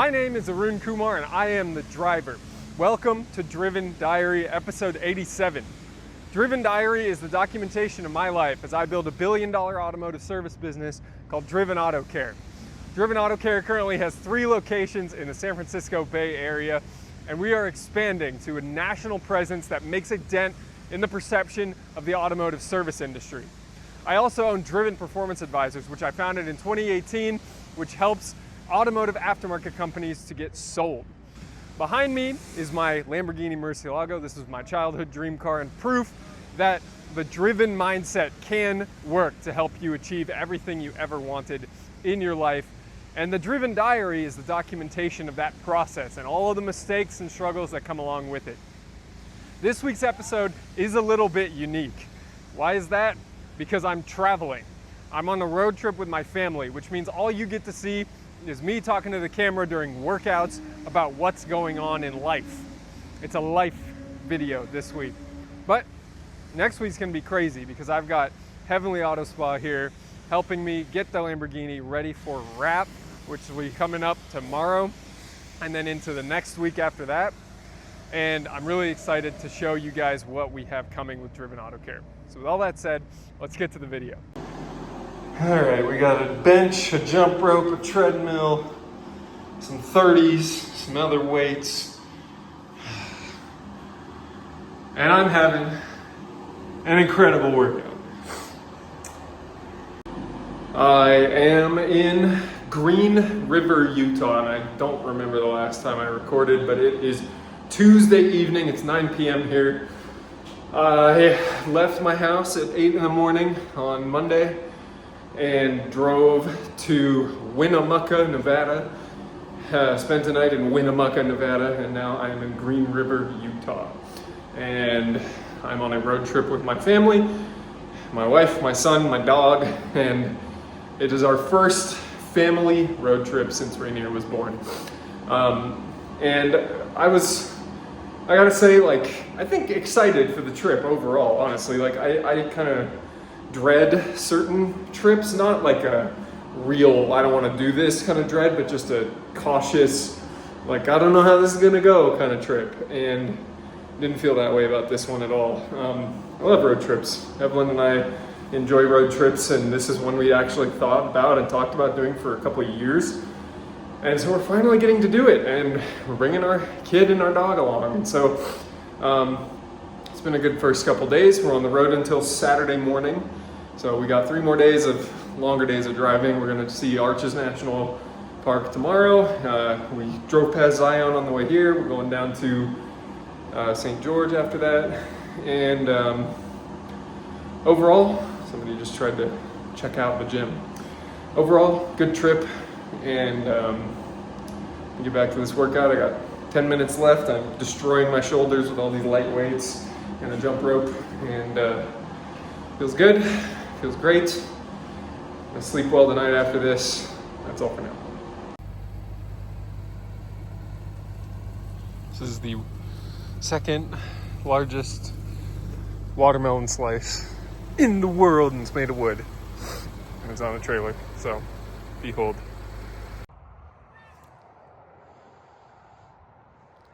My name is Arun Kumar and I am the driver. Welcome to Driven Diary episode 87. Driven Diary is the documentation of my life as I build a billion-dollar automotive service business called Driven Auto Care. Driven Auto Care currently has 3 locations in the San Francisco Bay Area, and we are expanding to a national presence that makes a dent in the perception of the automotive service industry. I also own Driven Performance Advisors, which I founded in 2018, which helps automotive aftermarket companies to get sold. Behind me is my Lamborghini Murcielago. This is my childhood dream car and proof that the driven mindset can work to help you achieve everything you ever wanted in your life. And the Driven Diary is the documentation of that process and all of the mistakes and struggles that come along with it. This week's episode is a little bit unique. Why is that? Because I'm traveling. I'm on a road trip with my family, which means all you get to see is me talking to the camera during workouts about what's going on in life. It's a life video this week. But next week's gonna be crazy because I've got Heavenly Auto Spa here helping me get the Lamborghini ready for wrap, which will be coming up tomorrow and then into the next week after that. And I'm really excited to show you guys what we have coming with Driven Auto Care. So with all that said, let's get to the video. All right, we got a bench, a jump rope, a treadmill, some 30s, some other weights. And I'm having an incredible workout. I am in Green River, Utah, and I don't remember the last time I recorded, but it is Tuesday evening, it's 9 p.m. here. I left my house at 8 in the morning on Monday and drove to Winnemucca, Nevada. Spent the night in Winnemucca, Nevada, and now I am in Green River, Utah. And I'm on a road trip with my family, my wife, my son, my dog, and it is our first family road trip since Rainier was born. And I gotta say, I think excited for the trip overall, honestly. I kind of dread certain trips, not like a real, I don't want to do this kind of dread, but just a cautious, I don't know how this is gonna go kind of trip. And didn't feel that way about this one at all. I love road trips. Evelyn and I enjoy road trips, and this is one we actually thought about and talked about doing for a couple of years. And so we're finally getting to do it, and we're bringing our kid and our dog along. And so it's been a good first couple days. We're on the road until Saturday morning. So we got 3 more days of longer days of driving. We're gonna see Arches National Park tomorrow. We drove past Zion on the way here. We're going down to St. George after that. And overall, somebody just tried to check out the gym. Overall, good trip. And get back to this workout. I got 10 minutes left. I'm destroying my shoulders with all these light weights and a jump rope, and feels good, feels great. I sleep well tonight after this. That's all for now. This is the second largest watermelon slice in the world, and it's made of wood. And it's on a trailer, so behold.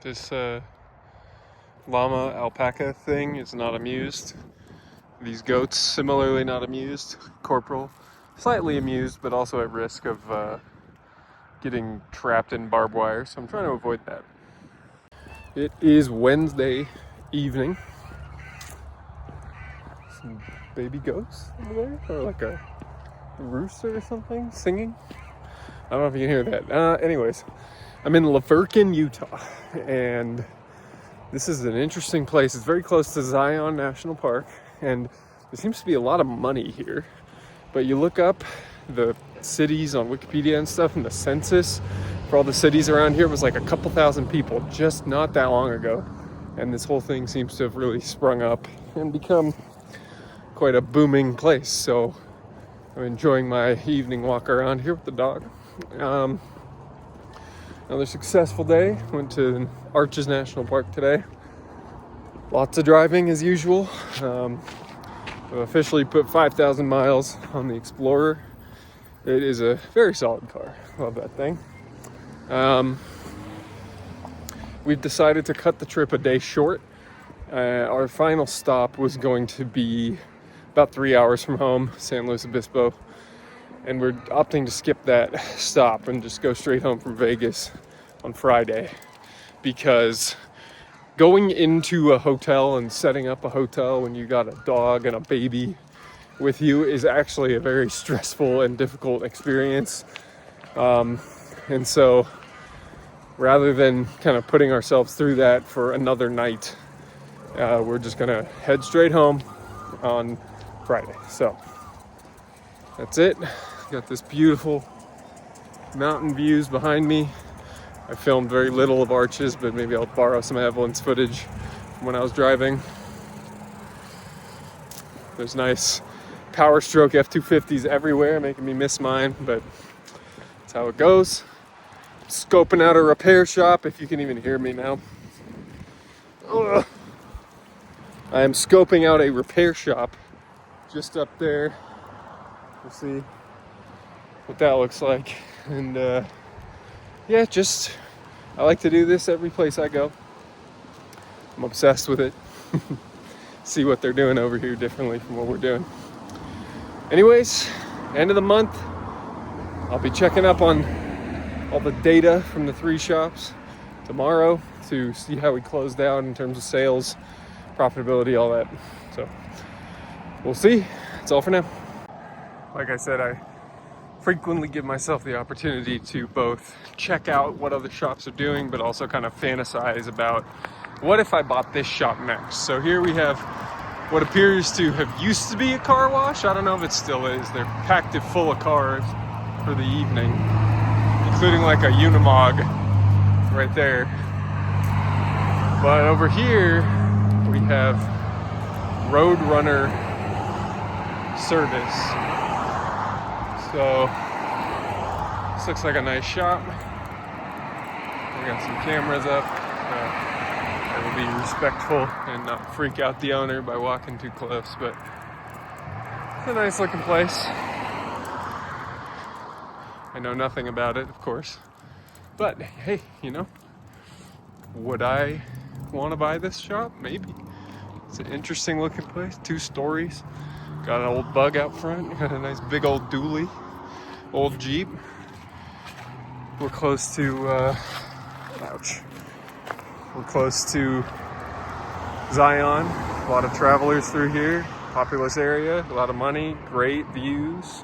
This llama alpaca thing is not amused. These goats similarly not amused. Corporal slightly amused, but also at risk of getting trapped in barbed wire, so I'm trying to avoid that. It is Wednesday evening. Some baby goats over there, or like a rooster or something singing. I don't know if you can hear that. Anyways, I'm in Laverkin, Utah, and this is an interesting place. It's very close to Zion National Park, and there seems to be a lot of money here. But you look up the cities on Wikipedia and stuff, and the census for all the cities around here was like a couple thousand people just not that long ago. And this whole thing seems to have really sprung up and become quite a booming place. So I'm enjoying my evening walk around here with the dog. Another successful day. Went to Arches National Park today. Lots of driving as usual. I've officially put 5,000 miles on the Explorer. It is a very solid car. Love that thing. We've decided to cut the trip a day short. Our final stop was going to be about 3 hours from home, San Luis Obispo, and we're opting to skip that stop and just go straight home from Vegas on Friday, because going into a hotel and setting up a hotel when you got a dog and a baby with you is actually a very stressful and difficult experience. And so rather than kind of putting ourselves through that for another night, we're just gonna head straight home on Friday. So that's it. Got this beautiful mountain views behind me. I filmed very little of Arches, but maybe I'll borrow some Evelyn's footage from when I was driving. There's nice Power Stroke F-250s everywhere, making me miss mine, but that's how it goes. Scoping out a repair shop, if you can even hear me now. Ugh. I am scoping out a repair shop just up there. We'll see what that looks like. And yeah, I like to do this every place I go. I'm obsessed with it. See what they're doing over here differently from what we're doing. Anyways, end of the month, I'll be checking up on all the data from the 3 shops tomorrow to see how we close down in terms of sales, profitability, all that. So we'll see. That's all for now. Like I said, I frequently give myself the opportunity to both check out what other shops are doing, but also kind of fantasize about what if I bought this shop next. So here we have what appears to have used to be a car wash. I don't know if it still is. They're packed it full of cars for the evening, including like a Unimog right there. But over here we have Roadrunner service. So this looks like a nice shop. We got some cameras up. I will be respectful and not freak out the owner by walking too close, but it's a nice looking place. I know nothing about it, of course, but hey, you know, would I want to buy this shop? Maybe. It's an interesting looking place. 2 stories. Got an old Bug out front. Got a nice big old dually. Old Jeep. We're close to, ouch. We're close to Zion. A lot of travelers through here. Populous area. A lot of money. Great views.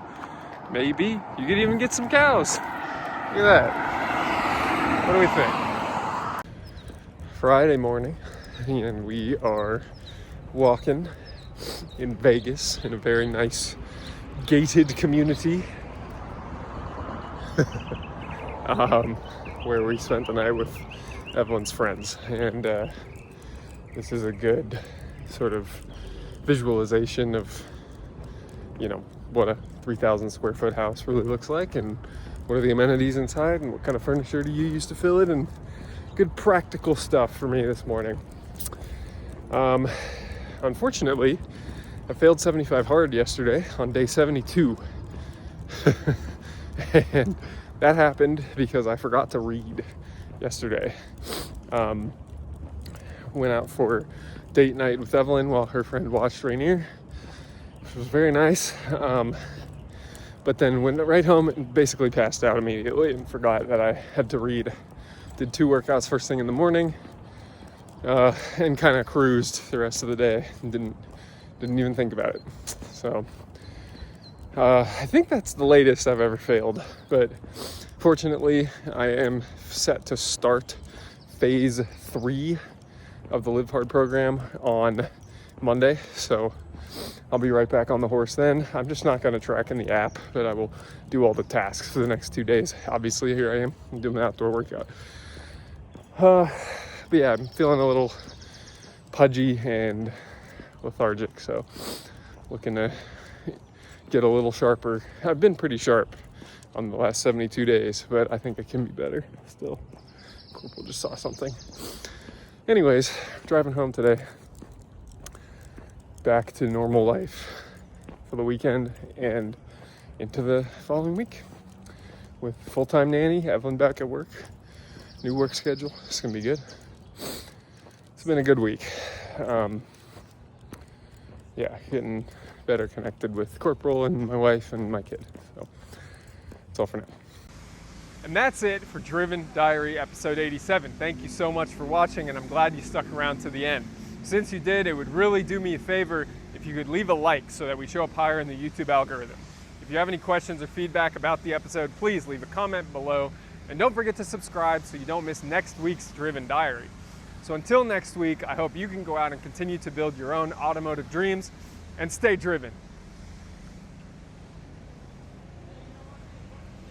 Maybe. You could even get some cows. Look at that. What do we think? Friday morning. And we are walking in Vegas in a very nice gated community. Where we spent the night with Evelyn's friends, and this is a good sort of visualization of, you know, what a 3,000 square foot house really looks like, and what are the amenities inside, and what kind of furniture do you use to fill it, and good practical stuff for me this morning. Unfortunately, I failed 75 hard yesterday on day 72. And that happened because I forgot to read yesterday. Went out for date night with Evelyn while her friend watched Rainier, which was very nice. But then went right home and basically passed out immediately and forgot that I had to read. Did 2 workouts first thing in the morning, and kind of cruised the rest of the day and didn't even think about it. So I think that's the latest I've ever failed, but fortunately I am set to start phase 3 of the Live Hard program on Monday, so I'll be right back on the horse then. I'm just not going to track in the app, but I will do all the tasks for the next 2 days. Obviously, here I am, I'm doing an outdoor workout. But yeah, I'm feeling a little pudgy and lethargic, so looking to get a little sharper. I've been pretty sharp on the last 72 days, but I think I can be better still. Corporal just saw something. Anyways, driving home today, back to normal life for the weekend and into the following week. with full-time nanny, Evelyn back at work. New work schedule. It's gonna be good. It's been a good week. Yeah, getting better connected with Corporal and my wife and my kid. So that's all for now. And that's it for Driven Diary episode 87. Thank you so much for watching, and I'm glad you stuck around to the end. Since you did, it would really do me a favor if you could leave a like so that we show up higher in the YouTube algorithm. If you have any questions or feedback about the episode, please leave a comment below. And don't forget to subscribe so you don't miss next week's Driven Diary. So until next week, I hope you can go out and continue to build your own automotive dreams and stay driven.